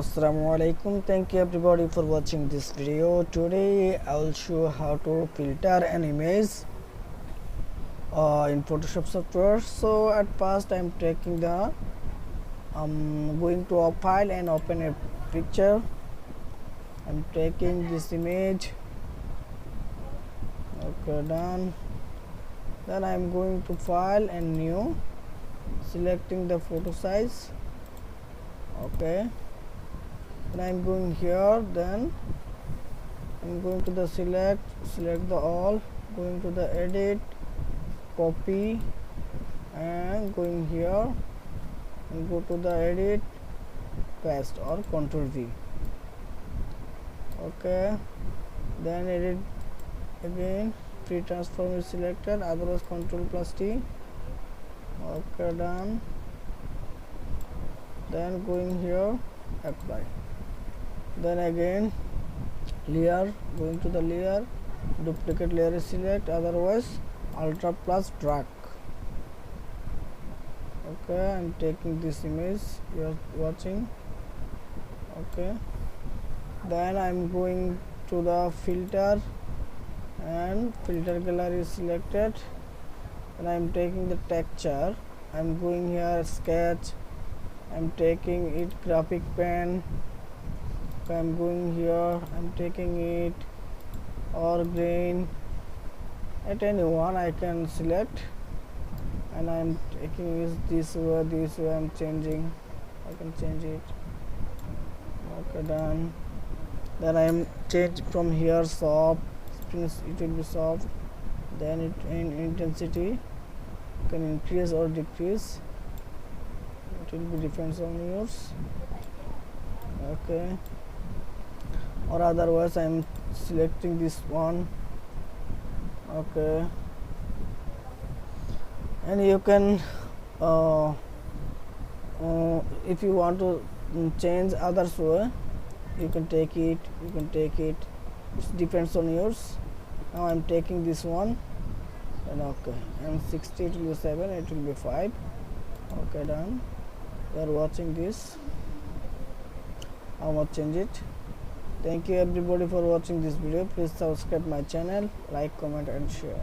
Assalamu alaikum. Thank you everybody for watching this video. Today I will show how to filter an image in Photoshop software. So at first I'm taking the going to a file and open a picture. I'm taking this image. Okay, done. Then I'm going to file and new, selecting the photo size. Okay, then I'm going here, then I'm going to the select the all, going to the edit, copy, and going here and go to the edit, paste or Ctrl V. Okay, then edit again, free transform is selected, otherwise Ctrl plus T. Okay, done. Then going here, apply. Then again layer, going to the layer, duplicate layer is select, otherwise Alt plus drag. Okay, I'm taking this image you are watching. Okay, then I'm going to the filter and filter gallery is selected, and I'm taking the texture. I'm going here sketch, I'm taking it graphic pen. Okay, I'm going here, I'm taking it or grain, at any one I can select, and I'm taking is this way I'm changing, I can change it. Okay, done. Then I'm change from here soft, it will be soft. Then it in intensity you can increase or decrease, it will be depends on yours. Okay, or otherwise I'm selecting this one. Okay, and you can if you want to change others way, you can take it, it depends on yours. Now I'm taking this one, and okay, and 60 it will be 7, it will be 5. Okay, done. You are watching this, I will change it. Thank you everybody for watching this video. Please subscribe my channel, like, comment and share.